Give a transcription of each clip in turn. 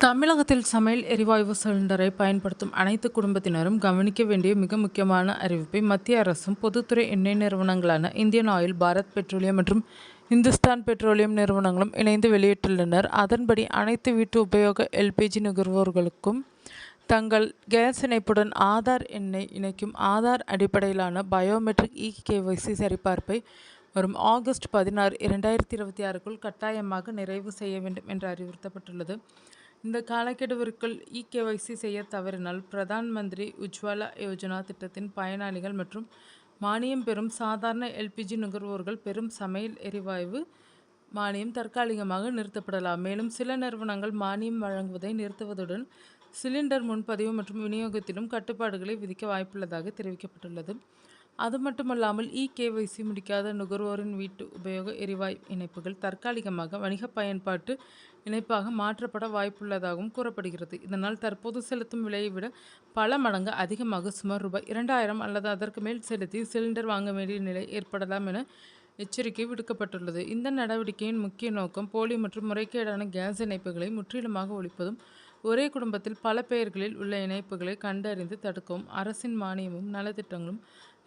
தமிழகத்தில் சமையல் எரிவாயு சிலிண்டரை பயன்படுத்தும் அனைத்து குடும்பத்தினரும் கவனிக்க வேண்டிய மிக முக்கியமான அறிவிப்பை மத்திய அரசும் பொதுத்துறை எண்ணெய் நிறுவனங்களான இந்தியன் ஆயில், பாரத் பெட்ரோலியம் மற்றும் இந்துஸ்தான் பெட்ரோலியம் நிறுவனங்களும் இணைந்து வெளியிட்டுள்ளனர். அதன்படி அனைத்து வீட்டு உபயோக எல்பிஜி நுகர்வோர்களுக்கும் தங்கள் கேஸ் இணைப்புடன் ஆதார் எண்ணை இணைக்கும் ஆதார் அடிப்படையிலான பயோமெட்ரிக் இ-கேஒய்சி சரிபார்ப்பை வரும் ஆகஸ்ட் 16, 2026க்குள் கட்டாயமாக நிறைவு செய்ய வேண்டும் என்று அறிவுறுத்தப்பட்டுள்ளது. இந்த காலக்கெடுவிற்குள் இ-கேஒய்சி செய்ய தவறினால் பிரதான் மந்திரி உஜ்வாலா யோஜனா திட்டத்தின் பயனாளிகள் மற்றும் மானியம் பெறும் சாதாரண எல்பிஜி நுகர்வோர்கள் பெறும் சமையல் எரிவாயு மானியம் தற்காலிகமாக நிறுத்தப்படலாம். மேலும் சில நிறுவனங்கள் மானியம் வழங்குவதை நிறுத்துவதுடன் சிலிண்டர் முன்பதிவு மற்றும் விநியோகத்திலும் கட்டுப்பாடுகளை விதிக்க வாய்ப்புள்ளதாக தெரிவிக்கப்பட்டுள்ளது. அது மட்டுமல்லாமல் இ-கேஒய்சி முடிக்காத நுகர்வோரின் வீட்டு உபயோக எரிவாயு இணைப்புகள் தற்காலிகமாக வணிக பயன்பாட்டு இணைப்பாக மாற்றப்பட வாய்ப்புள்ளதாகவும் கூறப்படுகிறது. இதனால் தற்போது செலுத்தும் விலையை விட பல மடங்கு அதிகமாக சுமார் ரூபாய் 2000 அல்லது அதற்கு மேல் செலுத்தி சிலிண்டர் வாங்க வேண்டிய நிலை ஏற்படலாம் என எச்சரிக்கை விடுக்கப்பட்டுள்ளது. இந்த நடவடிக்கையின் முக்கிய நோக்கம் போலி மற்றும் முறைகேடான கேஸ் இணைப்புகளை முற்றிலுமாக ஒழிப்பதும், ஒரே குடும்பத்தில் பல பெயர்களில் உள்ள இணைப்புகளை கண்டறிந்து தடுக்கவும், அரசின் மானியமும் நலத்திட்டங்களும்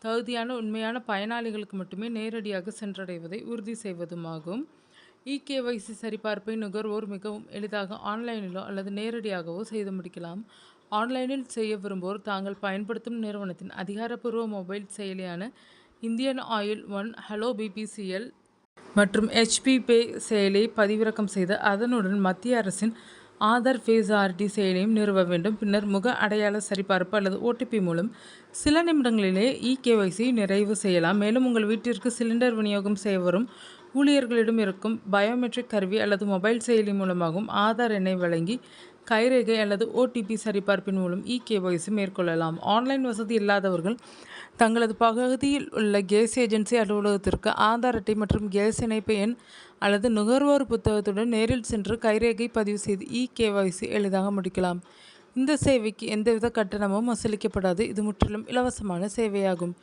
தகுதியான உண்மையான பயனாளிகளுக்கு மட்டுமே நேரடியாக சென்றடைவதை உறுதி செய்வதுமாகும். இ-கேஒய்சி சரிபார்ப்பை நுகர்வோர் மிகவும் எளிதாக ஆன்லைனிலோ அல்லது நேரடியாகவோ செய்து முடிக்கலாம். ஆன்லைனில் செய்ய விரும்புவோர் தாங்கள் பயன்படுத்தும் நிறுவனத்தின் அதிகாரப்பூர்வ மொபைல் செயலியான Indian oil one, hello BPCL மற்றும் HP பே செயலியை பதிவிறக்கம் செய்து அதனுடன் மத்திய அரசின் ஆதார் ஃபேஸ் RD செயலியும் நிறுவ வேண்டும். பின்னர் முக அடையாள சரிபார்ப்பு அல்லது OTP மூலம் சில நிமிடங்களிலே இ-கேஒய்சி நிறைவு செய்யலாம். மேலும் உங்கள் வீட்டிற்கு சிலிண்டர் விநியோகம் செய்ய வரும் ஊழியர்களிடம் இருக்கும் பயோமெட்ரிக் கருவி அல்லது மொபைல் செயலி மூலமாகவும் ஆதார் எண்ணை வழங்கி கைரேகை அல்லது OTP சரிபார்ப்பின் மூலம் இ-கேஒய்சி மேற்கொள்ளலாம். ஆன்லைன் வசதி இல்லாதவர்கள் தங்களது பகுதியில் உள்ள கேஸ் ஏஜென்சி அலுவலகத்திற்கு ஆதார் அட்டை மற்றும் கேஸ் இணைப்பு எண் அல்லது நுகர்வோர் புத்தகத்துடன் நேரில் சென்று கைரேகை பதிவு செய்து இ-கேஒய்சி எளிதாக முடிக்கலாம். இந்த சேவைக்கு எந்தவித கட்டணமும் வசூலிக்கப்படாது. இது முற்றிலும் இலவசமான சேவையாகும்.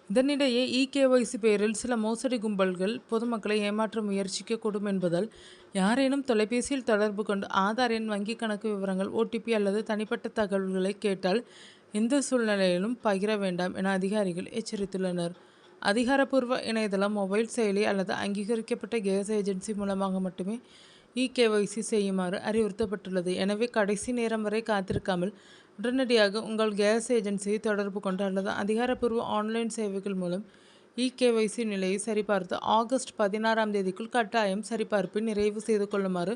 இதனிடையே இ-கேஒய்சி பெயரில் சில மோசடி கும்பல்கள் பொதுமக்களை ஏமாற்ற முயற்சிக்கக்கூடும் என்பதால் யாரேனும் தொலைபேசியில் தொடர்பு கொண்டு ஆதார் எண், வங்கி கணக்கு விவரங்கள், OTP அல்லது தனிப்பட்ட தகவல்களை கேட்டால் எந்த சூழ்நிலையிலும் பகிர வேண்டாம் என அதிகாரிகள் எச்சரித்துள்ளனர். அதிகாரப்பூர்வ இணையதளம், மொபைல் செயலி அல்லது அங்கீகரிக்கப்பட்ட கேஸ் ஏஜென்சி மூலமாக மட்டுமே இ-கேஒய்சி செய்யுமாறு அறிவுறுத்தப்பட்டுள்ளது. எனவே கடைசி நேரம் வரை காத்திருக்காமல் உடனடியாக உங்கள் கேஸ் ஏஜென்சியை தொடர்பு கொண்டு அல்லது அதிகாரப்பூர்வ ஆன்லைன் சேவைகள் மூலம் இ-கேஒய்சி நிலையை சரிபார்த்து ஆகஸ்ட் 16ஆம் தேதிக்குள் கட்டாயம் சரிபார்ப்பை நிறைவு செய்து கொள்ளுமாறு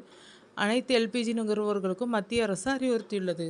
அனைத்து எல்பிஜி நுகர்வோர்களுக்கும் மத்திய அரசு அறிவுறுத்தியுள்ளது.